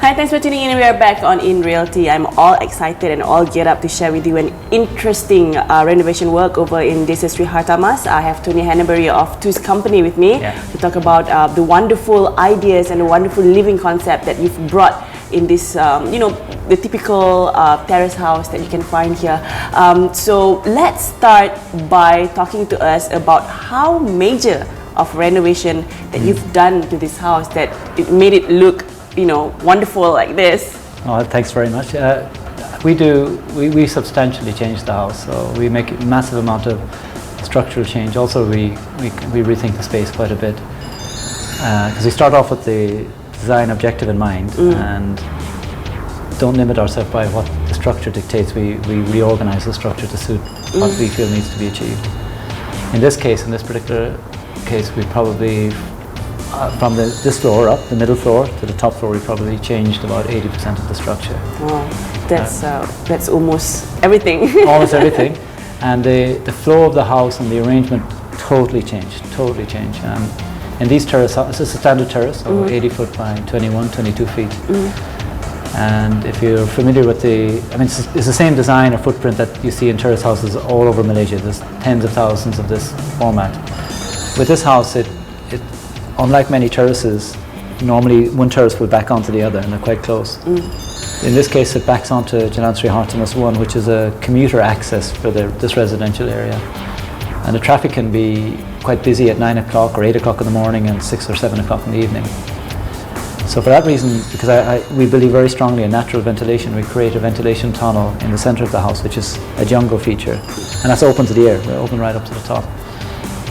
Hi, thanks for tuning in. We are back on In Realty. I'm all excited and all geared up to share with you an interesting renovation work over in this Sri Hartamas. I have Tony Hannaberry of Two's Company with me to talk about the wonderful ideas and the wonderful living concept that you've brought in this, the typical terrace house that you can find here. So let's start by talking to us about how major of renovation that you've done to this house that it made it look wonderful like this. Oh, thanks very much. We substantially changed the house, so we make a massive amount of structural change. Also, we rethink the space quite a bit because we start off with the design objective in mind and don't limit ourselves by what the structure dictates. We reorganize the structure to suit what we feel needs to be achieved. In this particular case, we probably from this floor up, the middle floor to the top floor, we probably changed about 80% of the structure. Wow, that's almost everything. Almost everything, and the flow of the house and the arrangement totally changed. In these terrace houses, it's a standard terrace, so 80 foot by 22 feet. And if you're familiar with it's the same design or footprint that you see in terrace houses all over Malaysia. There's tens of thousands of this format. With this house, unlike many terraces, normally one terrace will back onto the other and they're quite close. In this case, it backs onto Jalan Sri Hartamas 1, which is a commuter access for this residential area. And the traffic can be quite busy at 9 o'clock or 8 o'clock in the morning and 6 or 7 o'clock in the evening. So for that reason, because we believe very strongly in natural ventilation, we create a ventilation tunnel in the center of the house, which is a jungle feature. And that's open to the air, we're open right up to the top.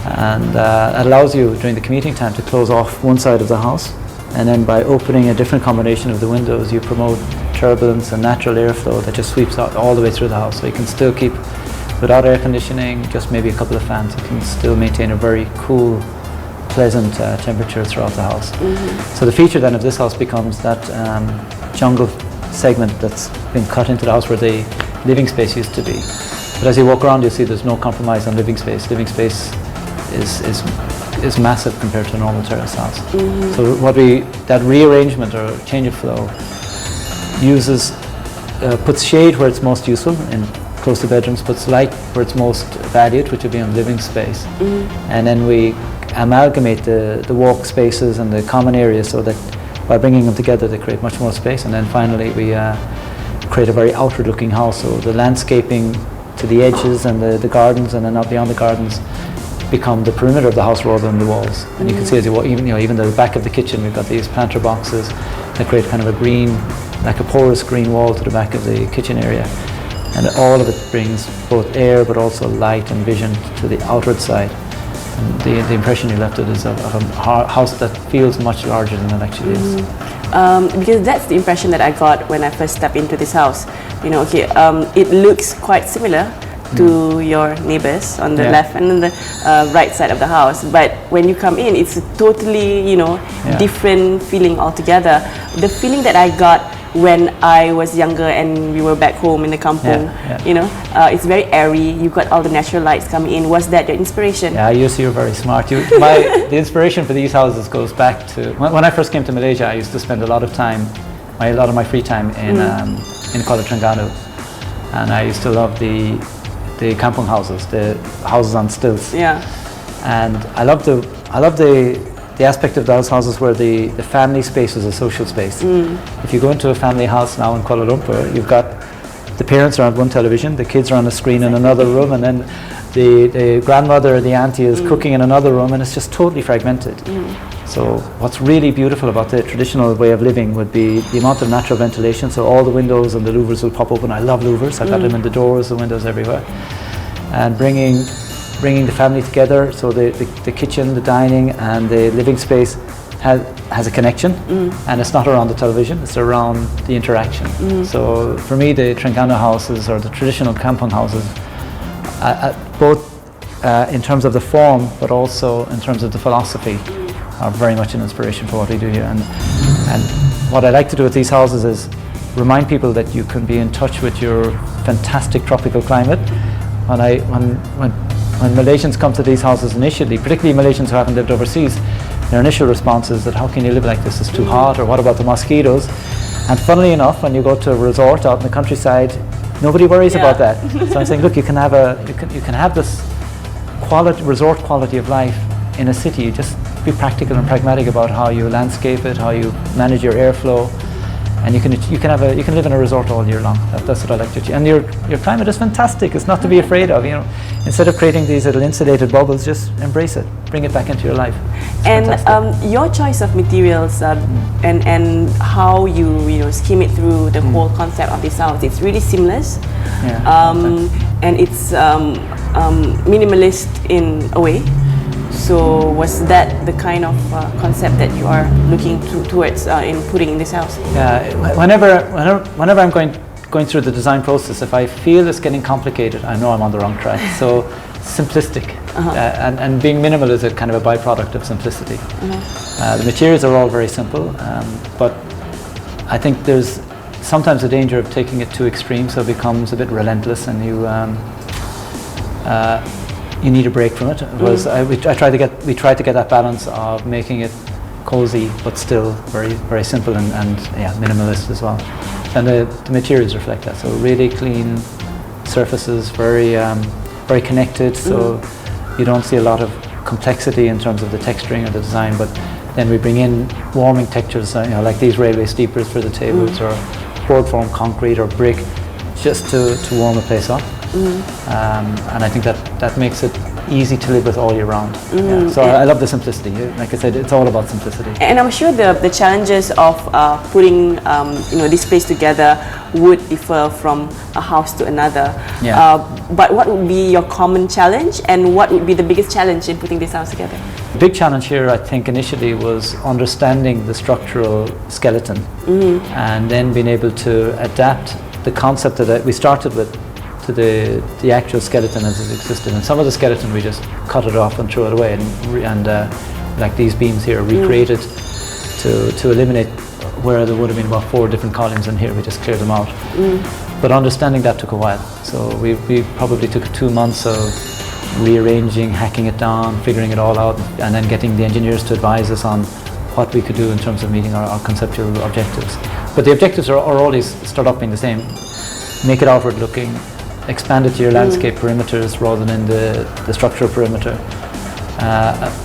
And it allows you during the commuting time to close off one side of the house, and then by opening a different combination of the windows you promote turbulence and natural airflow that just sweeps out all the way through the house. So you can still keep, without air conditioning, just maybe a couple of fans, you can still maintain a very cool, pleasant temperature throughout the house. So the feature then of this house becomes that jungle segment that's been cut into the house where the living space used to be. But as you walk around, you'll see there's no compromise on living space. Living space is massive compared to a normal terrace house. So that rearrangement or change of flow puts shade where it's most useful in close to bedrooms, puts light where it's most valued, which would be on living space. And then we amalgamate the walk spaces and the common areas so that by bringing them together they create much more space. And then finally we create a very outward looking house, so the landscaping to the edges and the gardens and then out beyond the gardens become the perimeter of the house rather than the walls. And you can see as you walk, even the back of the kitchen, we've got these planter boxes that create kind of a green, like a porous green wall to the back of the kitchen area. And all of it brings both air but also light and vision to the outward side. And the impression you left is of a house that feels much larger than it actually is. Because that's the impression that I got when I first stepped into this house. It looks quite similar to your neighbors on the left and on the right side of the house, but when you come in, it's a totally different feeling altogether. The feeling that I got when I was younger and we were back home in the kampung, it's very airy. You got all the natural lights coming in. Was that your inspiration? Yeah, you're very smart. The inspiration for these houses goes back to when I first came to Malaysia. I used to spend a lot of my free time in Kuala Lumpur, and I used to love the kampung houses, the houses on stilts. And I love the aspect of those houses where the family space is a social space. If you go into a family house now in Kuala Lumpur, you've got the parents are on one television, the kids are on a screen in another room, and then the grandmother or the auntie is cooking in another room, and it's just totally fragmented. So what's really beautiful about the traditional way of living would be the amount of natural ventilation. So all the windows and the louvers will pop open. I love louvers. I've got them in the doors, the windows everywhere. And bringing the family together, so the kitchen, the dining and the living space has a connection, and it's not around the television, it's around the interaction. So for me, the Terengganu houses or the traditional kampung houses, both in terms of the form but also in terms of the philosophy, are very much an inspiration for what we do here. And what I like to do with these houses is remind people that you can be in touch with your fantastic tropical climate. When Malaysians come to these houses initially, particularly Malaysians who haven't lived overseas, their initial response is that how can you live like this? It's too hot, or what about the mosquitoes? And funnily enough, when you go to a resort out in the countryside, nobody worries about that. So I'm saying, look, you can have this resort quality of life in a city. You just be practical and pragmatic about how you landscape it, how you manage your airflow, and you can live in a resort all year long. That's what I like to achieve. And your climate is fantastic. It's not to be afraid of. Instead of creating these little insulated bubbles, just embrace it. Bring it back into your life. And your choice of materials and how you scheme it through the whole concept of this house, it's really seamless. And it's minimalist in a way. So was that the kind of concept that you are looking towards in putting in this house? Yeah, whenever I'm going through the design process, if I feel it's getting complicated, I know I'm on the wrong track. So simplistic, and being minimal is a kind of a byproduct of simplicity. The materials are all very simple, but I think there's sometimes a danger of taking it too extreme, so it becomes a bit relentless, and you need a break from it. We tried to get that balance of making it cozy but still very, very simple and minimalist as well. And the materials reflect that. So really clean surfaces, very very connected. So you don't see a lot of complexity in terms of the texturing or the design. But then we bring in warming textures, like these railway steepers for the tables, or board form concrete or brick, just to warm a place up. And I think that makes it easy to live with all year round. So I love the simplicity. Like I said, it's all about simplicity. And I'm sure the challenges of putting this place together would differ from a house to another. But what would be your common challenge, and what would be the biggest challenge in putting this house together? The big challenge here, I think, initially was understanding the structural skeleton, and then being able to adapt the concept that we started with to the actual skeleton as it existed. And some of the skeleton we just cut it off and threw it away, and like these beams here, recreated to eliminate where there would have been about 4 different columns in here. We just cleared them out. But understanding that took a while. So we probably took 2 months of rearranging, hacking it down, figuring it all out, and then getting the engineers to advise us on what we could do in terms of meeting our conceptual objectives. But the objectives are always start up being the same. Make it outward looking, expand it to your landscape perimeters rather than the structural perimeter.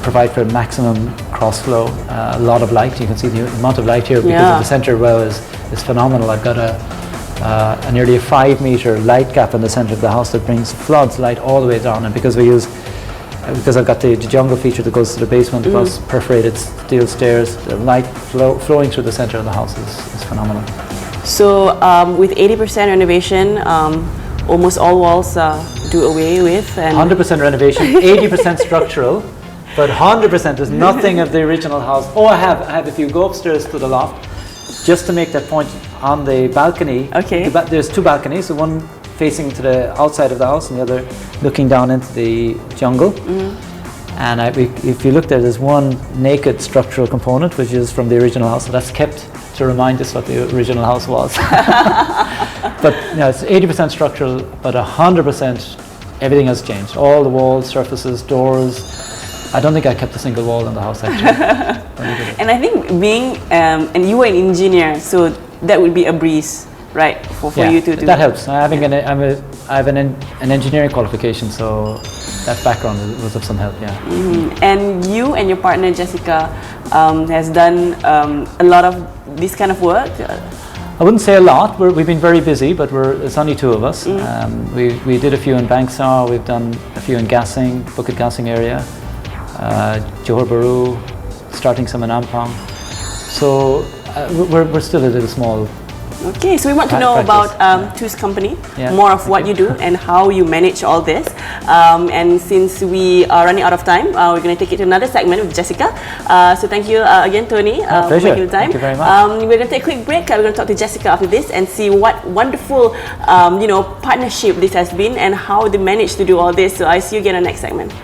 Provide for maximum cross flow, a lot of light. You can see the amount of light here because of the center well is phenomenal. I've got a nearly a 5 meter light gap in the center of the house that brings floods light all the way down. And because I've got the jungle feature that goes to the basement plus perforated steel stairs, the light flowing through the center of the house is phenomenal. So with 80% renovation, almost all walls do away with. And 100% renovation, 80% structural, but 100% is nothing of the original house. Oh, I have, if you go upstairs to the loft, just to make that point, on the balcony, there's 2 balconies, so one facing to the outside of the house and the other looking down into the jungle. And if you look there's one naked structural component which is from the original house, so that's kept to remind us what the original house was. But it's 80% structural, but 100% everything has changed. All the walls, surfaces, doors. I don't think I kept a single wall in the house actually. And I think being, and you were an engineer, so that would be a breeze, right, for you to do. That helps. I have an engineering qualification, so that background was of some help. And you and your partner Jessica has done a lot of this kind of work. I wouldn't say a lot. We've been very busy, but it's only 2 of us. We did a few in Bangsar. We've done a few in Gassing, Bukit Gassing area, Johor Bahru, starting some in Ampang. So we're still a little small. Okay, so we want to know about Tu's company, more of what you do and how you manage all this. And since we are running out of time, we're going to take it to another segment with Jessica. So thank you again, Tony, for making the time. Thank you very much. We're going to take a quick break. We're going to talk to Jessica after this and see what wonderful, partnership this has been and how they managed to do all this. So I see you again in the next segment.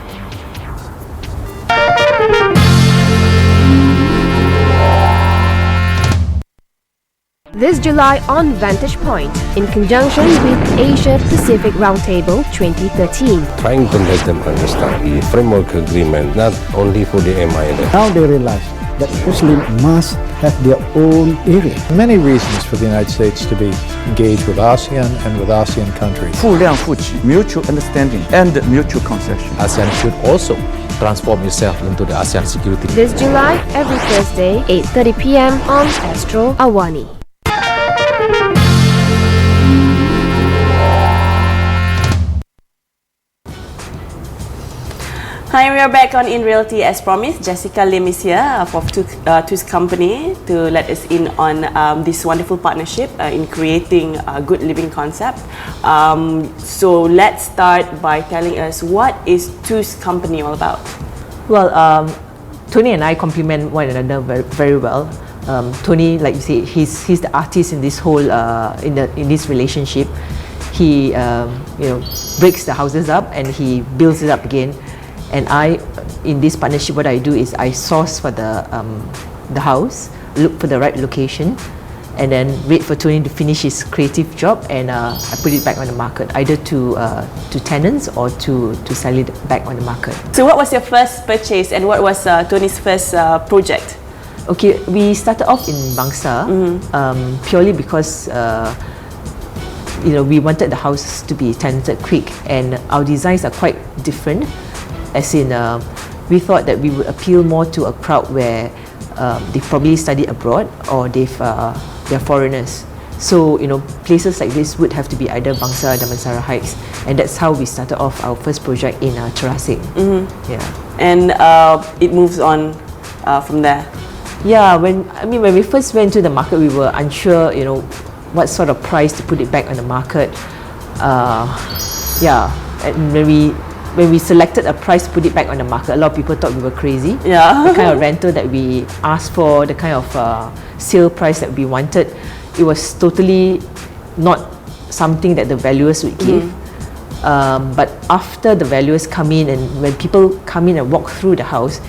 This July on Vantage Point, in conjunction with Asia Pacific Roundtable 2013. Trying to let them understand the framework agreement, not only for the MINF. Now they realize that Muslim must have their own area. Many reasons for the United States to be engaged with ASEAN and with ASEAN countries. 互谅互济 mutual understanding and mutual concession. ASEAN should also transform itself into the ASEAN security. This July, every Thursday, 8:30 p.m. on Astro Awani. Hi, we are back on In Realty as promised. Jessica Lim is here for Two's company to let us in on this wonderful partnership in creating a good living concept. So let's start by telling us what is Two's company all about. Well, Tony and I complement one another very, very well. Tony, like you say, he's the artist in this whole in this relationship. He breaks the houses up and he builds it up again. And I, in this partnership, what I do is I source for the house, look for the right location, and then wait for Tony to finish his creative job, and I put it back on the market, either to tenants or to sell it back on the market. So, what was your first purchase, and what was Tony's first project? Okay, we started off in Bangsa, purely because we wanted the house to be tenanted quick, and our designs are quite different. As in, we thought that we would appeal more to a crowd where they probably studied abroad or they're foreigners. So places like this would have to be either Bangsa or Damansara Heights, and that's how we started off our first project in terrace. Yeah, and it moves on from there. Yeah, when we first went to the market, we were unsure, what sort of price to put it back on the market. And when we selected a price to put it back on the market, a lot of people thought we were crazy. Yeah. The kind of rental that we asked for, the kind of sale price that we wanted, it was totally not something that the valuers would give. But after the valuers come in, and when people come in and walk through the house,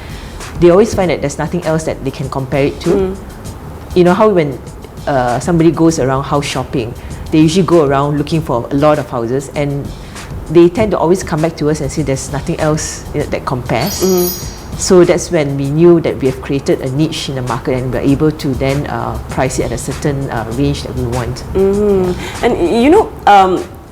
they always find that there's nothing else that they can compare it to. You know how when somebody goes around house shopping, they usually go around looking for a lot of houses, and they tend to always come back to us and say there's nothing else that compares. So that's when we knew that we have created a niche in the market, and we're able to then price it at a certain range that we want. And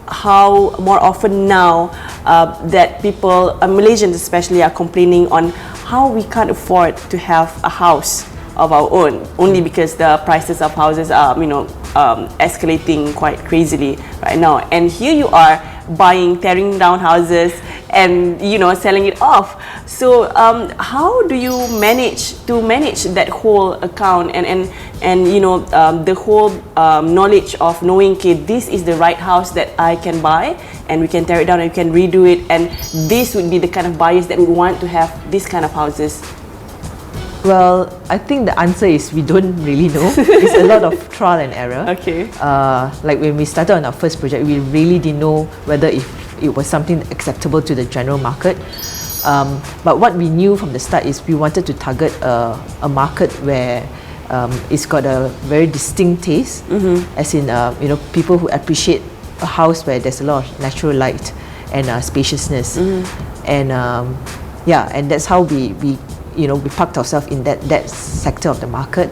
how more often now that people, Malaysians especially, are complaining on how we can't afford to have a house of our own, only because the prices of houses are escalating quite crazily right now. And here you are tearing down houses and selling it off. So how do you manage that whole account and the whole knowledge of knowing, okay, this is the right house that I can buy, and we can tear it down and we can redo it, and this would be the kind of buyers that would want to have this kind of houses? Well, I think the answer is we don't really know. It's a lot of trial and error. Okay. Like when we started on our first project, we really didn't know whether if it was something acceptable to the general market. But what we knew from the start is we wanted to target a market where it's got a very distinct taste, as in people who appreciate a house where there's a lot of natural light and spaciousness, and and that's how we parked ourselves in that sector of the market.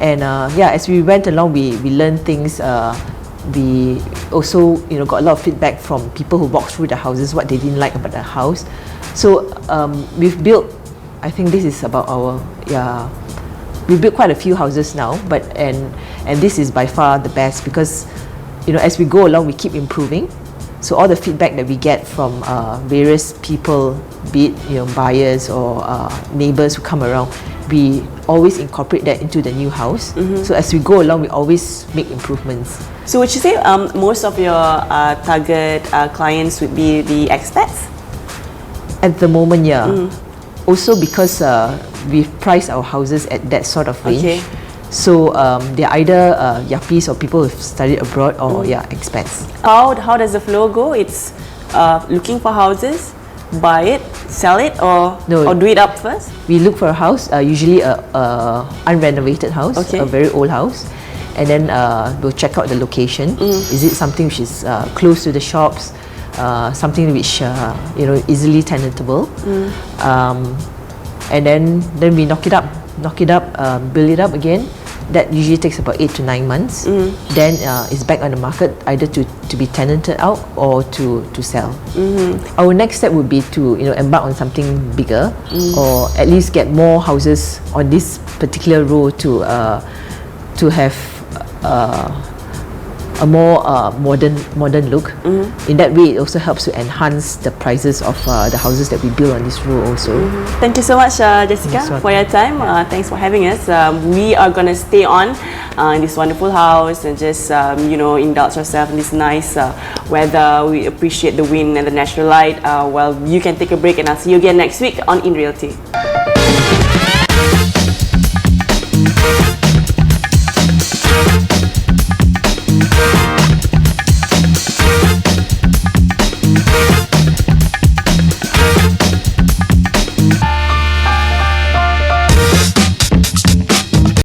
And as we went along, we learned things. We also got a lot of feedback from people who walked through the houses, what they didn't like about the house. So we've built, I think this is about we've built quite a few houses now, and this is by far the best, because as we go along, we keep improving. So all the feedback that we get from various people, be it buyers or neighbors who come around, we always incorporate that into the new house. So as we go along, we always make improvements. So would you say most of your target clients would be the expats? At the moment, yeah. Also because we've priced our houses at that sort of range. Okay. So they're either yappies or people who've studied abroad, or expats. How does the flow go? It's looking for houses, buy it, sell it, or do it up first? We look for a house, usually a unrenovated house, a very old house, and then we'll check out the location. Is it something which is close to the shops, something which easily tenantable, and then we knock it up. knock it up, build it up again. That usually takes about 8 to 9 months. Then it's back on the market, either to be tenanted out or to sell. Our next step would be to embark on something bigger, or at least get more houses on this particular row to have a more modern look. In that way, it also helps to enhance the prices of the houses that we build on this row also. Thank you so much, Jessica, for your time. Thanks for having us. We are going to stay on in this wonderful house and just indulge ourselves in this nice weather. We appreciate the wind and the natural light. Well, you can take a break, and I'll see you again next week on In Realty.